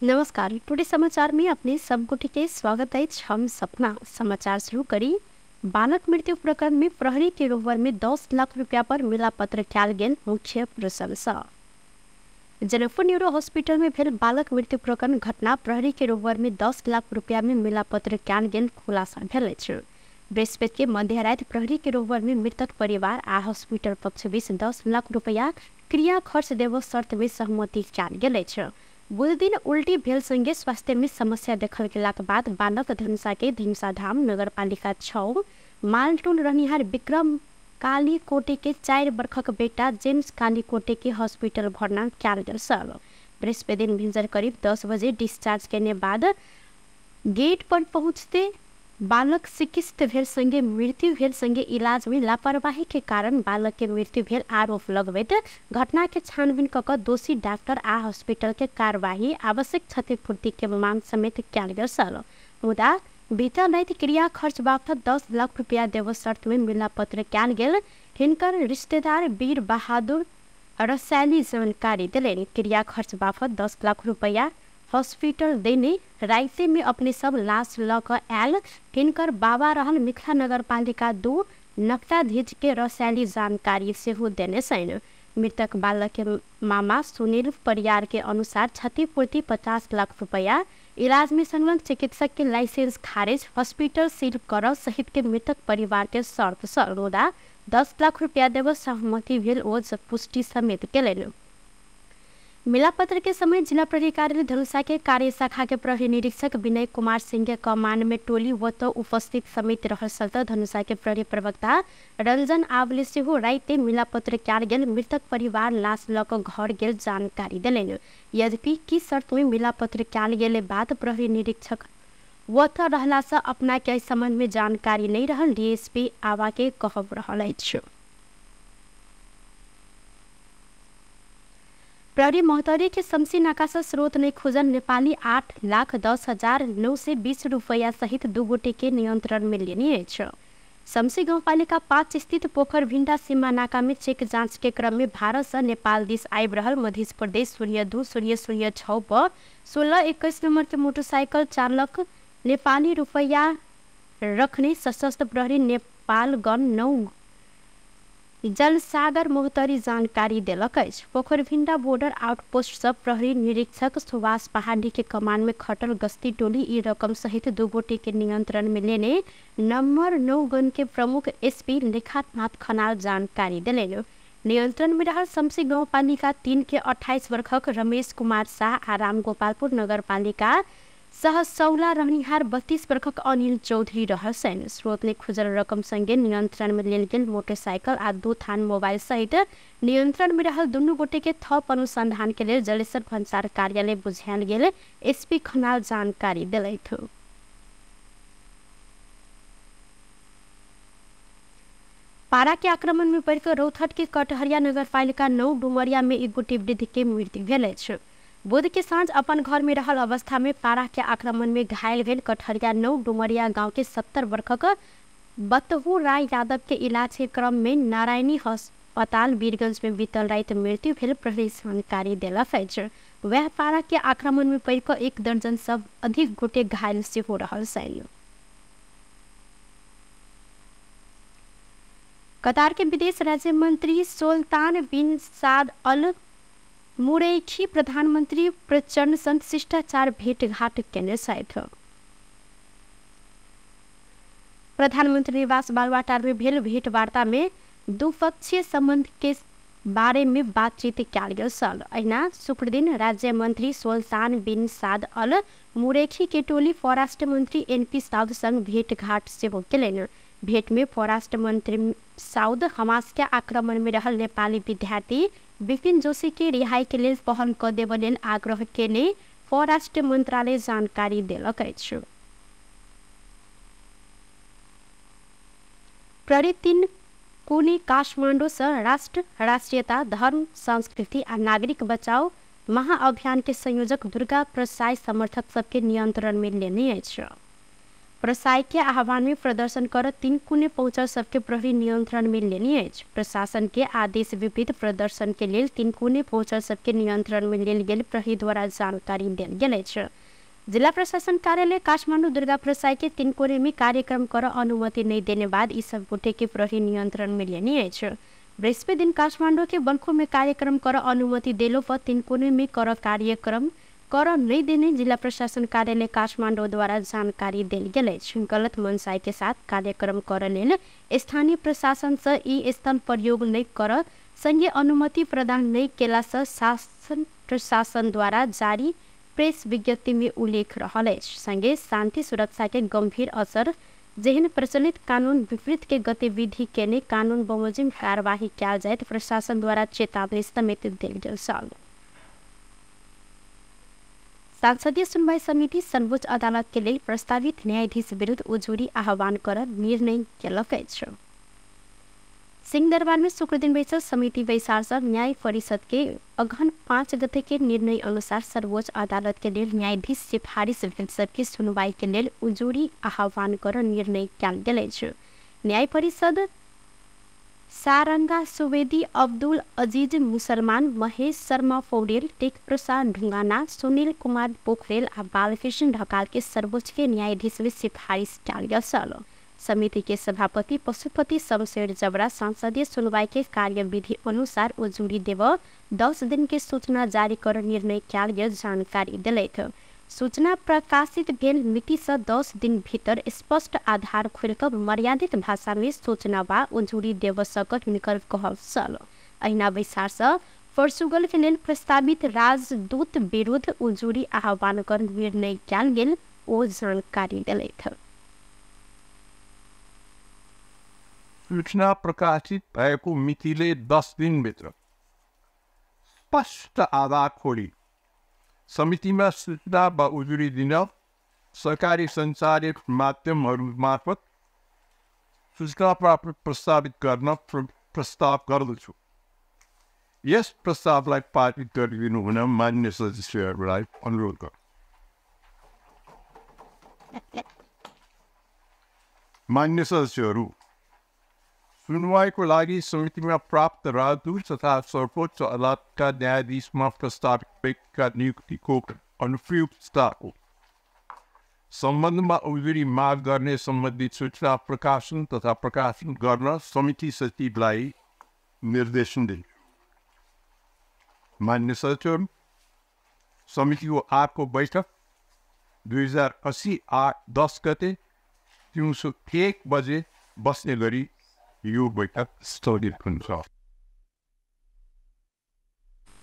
नमस्कार। टुडे समाचार में अपने सबगोटे के स्वागत है। हम सपना समाचार शुरू करी। बालक मृत्यु प्रकरण में प्रहरी के रोवर में 10 लाख रुपया पर मिलापत्र कैल गेल मुख्य प्रशंसा। जनकपुर न्यूरो हॉस्पिटल में भेल बालक मृत्यु प्रकरण घटना प्रहरी के रोवर में 10 लाख रुपया में मिलापत्र कैल गेल खुलासा भेल अछि। बृहस्पति के मध्य रात प्रहरी के रोवर में मृतक परिवार आ हॉस्पिटल पक्ष बीच 10 लाख रुपया क्रिया खर्च देव शर्त में सहमति कैल गेल अछि। बुध दिन उल्टी भेल संगे स्वास्थ्य में समस्या देखल गेलाक बाद बालक धनुषा के धनुषाधाम नगरपालिका 6 मालटोल रहनिहार विक्रम कालीकोटे के 4 वर्षक बेटा जेम्स कालीकोटे के हॉस्पिटल भर्ना कैल गेल छल। बृहस्पति दिन भिंजर करीब 10 बजे डिस्चार्ज करने बाद गेट पर पहुंचते बालक चिकित्सित भेल संगे मृत्यु भेल संगे इलाज में लापरवाही के कारण बालक के मृत्यु भेल आरोप लगबैत घटना के छानबीन कऽ दोषी डॉक्टर आ हॉस्पिटल के कार्यवाही आवश्यक क्षतिपूर्ति के मांग समेत कैल गेल छल। मुदा बीतल राति क्रिया खर्च बाबत 10 लाख रुपया देव शर्त में मिलापत्र कैल गेल हिनकर रिश्तेदार वीर बहादुर रसैली जानकारी दिलेन। क्रिया खर्च बाबत 10 लाख रुपया हॉस्पिटल देने राइते में अपने सब लाश लक आयल हिनकर बाबा रहल मिथिला नगरपालिका 2 नक्ताधीज के रसैली जानकारी से देने छन्। मृतक बालक के मामा सुनील परियार के अनुसार क्षतिपूर्ति 50 लाख रुपया, इलाज में संलग्न चिकित्सक के लाइसेंस खारिज, हॉस्पिटल सील कर सहित के मृतक परिवार के शर्त सरोदा 10 लाख रुपया देव सहमति भेल ओ पुष्टि समेत केलनि। मिलापत्र के समय जिला प्रहरी कार्यालय धनुषा के कार्य शाखा के प्रहरी निरीक्षक विनय कुमार सिंह के कमान में टोली व तो उपस्थित समित रहल। धनुषा के प्रहरी प्रवक्ता रंजन आवले से राइते मिलापत्र कैल गेल मृतक परिवार लाश लक घर गेल जानकारी दिलेन। यद्यपि की शर्त में मिलापत्र कैल गेले बाद प्रहरी निरीक्षक व तो रहला से अपना के संबंध में जानकारी नहीं रहल डीएसपी आवा के कहब रहल अछि। प्रहरी महोत्तरी के शमसी नाका से स्रोत ने खुजल नेपाली 8,10,920 रुपया सहित 2 गोटे के नियंत्रण में लेने अछि। शमसी गाउँपालिका 5 स्थित पोखर भिंडा सीमा नाका में चेक जांच के क्रम में भारत से नेपाल दिस आबि रहल मध्य प्रदेश 02-006 पर 16-21 नंबर के मोटरसाइकिल चालक नेपाली रुपया रखने सशस्त्र प्रहरी नेपालगंज 9 जलसागर महोत्तरी जानकारी दिलक अछि। पोखरभिंडा बॉर्डर आउटपोस्ट सब प्रहरी निरीक्षक सुभाष पहाड़ी के कमान में खटल गश्ती टोली ई रकम सहित 2 गोटे के नियंत्रण में लेने नंबर 9 गन के प्रमुख एसपी लेखानाथ खनाल जानकारी दिलेन। नियंत्रण में रहल शमसी गाउँपालिका 3 के 28 वर्षक रमेश कुमार शाह आ रामगोपालपुर नगरपालिका सहसौला रहनिहार 32 वर्षक अनिल चौधरी रहल छन्। स्रोत ने खुजल रकम संगे नियंत्रण में लेल गेल मोटरसाइकिल आ 2 थान मोबाइल सहित नियंत्रण में रहल 2 गोटे के थप अनुसंधान के लिए जलेश्वर भंसार कार्यालय बुझायल गेल एसपी खनाल जानकारी दिलैथ। पारा के आक्रमण में पड़ कर रौथट के कटहरिया नगरपालिका 9 डुमरिया में 1 गोटे वृद्ध के मृत्यु भेल अछि। बुध के साँझ अपन घर में रहल अवस्था में पारा के आक्रमण में घायल भेल कटहरिया 9 डुमरिया गांव के 70 वर्षक बतहू राय यादव के इलाज के क्रम में नारायणी अस्पताल वीरगंज में बीतल रात मृत्यु भेल प्रहरी जानकारी दिलक अछि। वह पारा के आक्रमण में पड़ कर 1 दर्जन सब अधिक गोटे घायल से हो रहल छन्। कतार के विदेश राज्य मंत्री सुल्तान बिन साद अल मुरैखी प्रधानमंत्री प्रचंड संग शिष्टाचार भेंटघाट केने छथि। प्रधानमंत्री निवास बालवाटार में भेल भेंट वार्ता में द्विपक्षीय संबंध के बारे में बातचीत कैल गेल छल। अहिना शुक्र दिन राज्य मंत्री सुल्तान बिन साद अल मुरैखी के टोली परराष्ट्र मंत्री एनपी साउद संग भेंटघाट सेहो केलनि। भेंट में परराष्ट्र मंत्री साउद हमास के आक्रमण में रहल नेपाली विद्यार्थी विपिन जोशी के रिहाई के लिए पहल क देब लेल आग्रह केने परराष्ट्र मंत्रालय जानकारी दिलक अछि। प्रहरी 3 कोनी काठमांडू से राष्ट्र राष्ट्रीयता धर्म संस्कृति आ नागरिक बचाओ महाअभियान के संयोजक दुर्गा प्रसाद समर्थक सबके नियंत्रण में लेने अछि। प्रसाय के आह्वान में प्रदर्शन कर 3 कुने पहुंचल सबके प्रहरी नियंत्रण में लेनी अछि। प्रशासन के आदेश विपरीत प्रदर्शन के लेल 3 कुने पहुंचल सबके नियंत्रण में लेल गेल प्रहरी द्वारा जानकारी देल गेल अछि। जिला प्रशासन कार्यालय काठमाडौँ दुर्गा प्रसाय के 3 कोने में कार्यक्रम कर अनुमति नहीं देने बाद इस सब गुटे के प्रहरी नियंत्रण में लेनी है। बृहस्पति दिन काठमाडौँ के बल्खो में कार्यक्रम कर अनुमति देलो पर 3 कोने में कर कार्यक्रम कर नहीं देने जिला प्रशासन कार्यालय काठमाडौँ द्वारा जानकारी देल गेल। गलत मनसाई के साथ कार्यक्रम कर लेल स्थानीय प्रशासन से ई स्थल प्रयोग नहीं कर संघीय अनुमति प्रदान नहीं केला से शासन प्रशासन द्वारा जारी प्रेस विज्ञप्ति में उल्लेख रहल अछि। संगे शांति सुरक्षा के गंभीर असर जेहन प्रचलित कानून विपरीत के गतिविधि केने कानून बमोजिम कार्यवाही कयल जायत प्रशासन द्वारा चेतावनी समेत देल गेल छल। संसदीय सुनवाई समिति सर्वोच्च अदालत के लिए प्रस्तावित न्यायाधीश विरुद्ध उजुरी आह्वान कर निर्णय केलक अछि। सिंहदरबार में शुक्र दिन बैठक समिति वैशाल न्याय परिषद के अगहन 5 गते के निर्णय अनुसार सर्वोच्च अदालत के लिए न्यायाधीश सिफारिश सबके सुनवाई के लिए उजुरी आह्वान कर निर्णय कयल गेल अछि। न्याय परिषद सारंगा सुवेदी, अब्दुल अजीज मुसलमान, महेश शर्मा पौडेल, टेक प्रसाद ढुंगाना, सुनील कुमार पोखरेल आ बालकृष्ण ढकाल के सर्वोच्च के न्यायाधीश में सिफारिश कयल गेल छल। समिति के सभापति पशुपति शमशेर जबरा संसदीय सुनवाई के कार्यविधि अनुसार उजुरी देव 10 दिन के सूचना जारी कर निर्णय कयल गेल जानकारी देलथि। सूचना प्रकाशित भेल मिति से 10 दिन भीतर स्पष्ट आधार खोलिकऽ मर्यादित भाषा में सूचना वा उजुरी देव सकत हुनकर कहब छल। अहिना बैसार से पोर्चुगल के लेल प्रस्तावित राजदूत विरुद्ध उजुरी आह्वान कर निर्णय कयल गेल ओ जानकारी देलथि। सूचना प्रकाशित भएको मितिले 10 दिनभित्र स्पष्ट आधार खोली समितिमा सूचना वा उजुरी दिन सरकारी सञ्चालित माध्यमहरू मार्फत सूचना प्रस्तावित गर्न प्रस्ताव गर्दछु। यस प्रस्तावलाई पारित गरिदिनु हुन मान्य सदस्यहरूलाई अनुरोध गर्छु। मान्य सदस्यहरू, सुनवाईको लागि समितिमा प्राप्त राजदूत तथा सर्वोच्च अदालतका न्यायाधीशमा प्रस्तावित व्यक्तिका नियुक्तिको अनुपयुक्तताको सम्बन्धमा उजुरी माग गर्ने सम्बन्धित सूचना प्रकाशन तथा प्रकाशन गर्न समिति सचिवलाई निर्देशन दिन्छु। मान्य सदस्यहरू, समितिको 8 को बैठक 2080 8 10 गते दिउँसो 1 बजे बस्ने गरी यो बैठक स्थगित हुन्छ।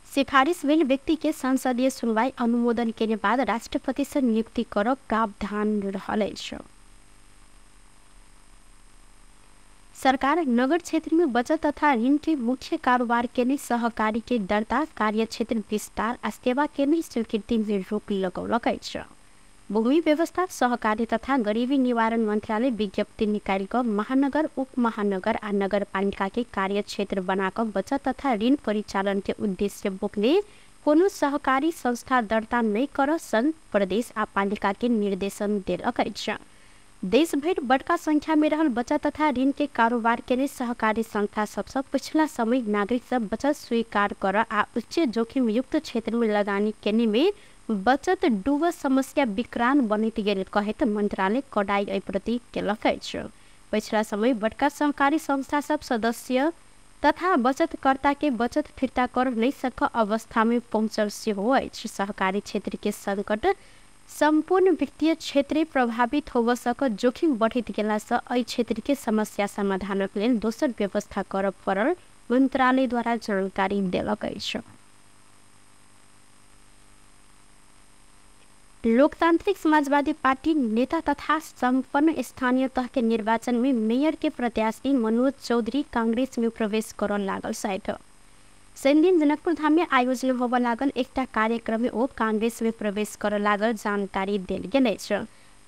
सिफारिश भेल व्यक्ति के संसदीय सुनवाई अनुमोदन के बाद राष्ट्रपति से नियुक्ति कर प्रावधान रहल अछि। सरकार नगर क्षेत्र में बचत तथा ऋण के मुख्य कारोबार के लिए सहकारी के दर्ता, कार्य क्षेत्र विस्तार आ सेवा के लिए स्वीकृति में रोक लगौलक अछि। भूमि व्यवस्था, सहकारी तथा गरीबी निवारण मंत्रालय विज्ञप्ति निकालिक महानगर, उप महानगर आ नगर पालिका के कार्य क्षेत्र बनाकर बचत तथा ऋण परिचालन के उद्देश्य बोक्ने कोनो सहकारी संस्था दर्ता नहीं कर सन प्रदेश आ पालिका के निर्देशन देलक अछि। देश भर बड़का संख्या में रहल बचत तथा ऋण के कारोबार के लिए सहकारी संस्था सबसे पिछला समय नागरिक सब बचत स्वीकार कर आ उच्च जोखिम युक्त क्षेत्र में लगानी केने में बचत डूब समस्या विकराल बनत गेल कहत मंत्रालय कड़ाई एहि प्रति केलक अछि। पिछला समय बड़का सहकारी संस्था सब सदस्य तथा बचतकर्ता के बचत फिर्ता कर नहीं सक अवस्था में पहुंचल सेहो अछि। सहकारी क्षेत्र के संकट संपूर्ण वित्तीय क्षेत्र प्रभावित हो सक जोखिम बढ़त गेला से एहि क्षेत्र के समस्या समाधानक लेल दोसर व्यवस्था करब पड़ल मंत्रालय द्वारा जानकारी देलक अछि। लोकतांत्रिक समाजवादी पार्टी नेता तथा संपन्न स्थानीय तह के निर्वाचन में मेयर के प्रत्याशी मनोज चौधरी कांग्रेस में प्रवेश कर लागल साइट दिन जनकपुर धाम में आयोजन होबे लागल एकटा कार्यक्रम में ओ कांग्रेस में प्रवेश कर लागल जानकारी देल गेल अछि।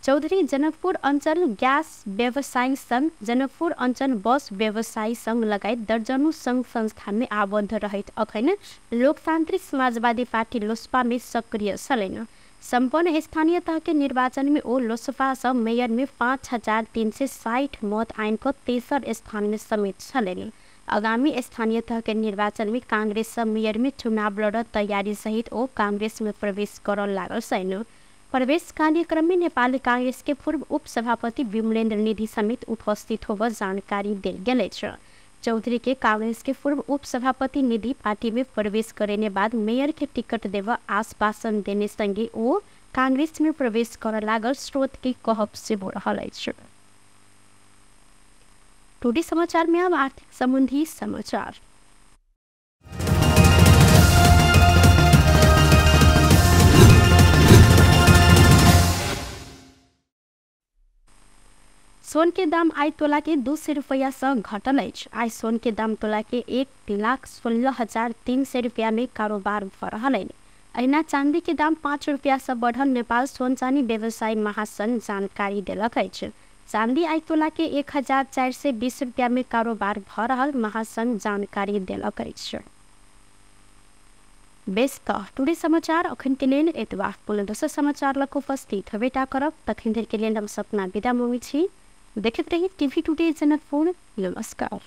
चौधरी जनकपुर अंचल गैस व्यवसायी संघ, जनकपुर अंचल बस व्यवसायी संघ लगायत दर्जनों संघ संस्थान में आबद्ध रहत अखन लोकतांत्रिक समाजवादी पार्टी लोसपा में सक्रिय छलैन। संपन्न स्थानीय तह के निर्वाचन में ओ लोकसभा सब मेयर में 5360 मत आइन को तेसर स्थान में समेत छलेन। आगामी स्थानीय तह के निर्वाचन में कांग्रेस सब मेयर में चुनाव लड़ तैयारी सहित ओ कांग्रेस में प्रवेश कर लागल छैन। प्रवेश कार्यक्रम में नेपाली कांग्रेस के पूर्व उप सभापति विमलेन्द्र निधि समेत उपस्थित होकर जानकारी दिल गेल छ। चौधरी के कांग्रेस के पूर्व उप सभापति निधि पार्टी में प्रवेश करने बाद मेयर के टिकट देव आश्वासन देने संगे ओ कांग्रेस में प्रवेश कर लागल स्रोत के कहब से हो रहा है। टुडे समाचार में अब आर्थिक संबंधी समाचार। सोन के दाम आई तोला के 200 रुपया से घटल अछि। आई सोन के दाम तोला के 1,16,300 रुपया में कारोबार भ रहल अछि। अहिना चांदी के दाम 5 रुपया से बढ़ल नेपाल सोन चांदी व्यवसायी महासंघ जानकारी देलक अछि। चांदी आई तोला के 1,420 रुपया में कारोबार भ रहल महासंघ जानकारी देलक अछि। बेस त टुडे समाचार अखन के लेल एतबा। पुनः दोसर समाचार लक उपस्थित हवेटा करब। तखन धरि के लेल हम सपना विदा मांगै छी। देखते रहिए टीवी टुडे जनकपुर। नमस्कार।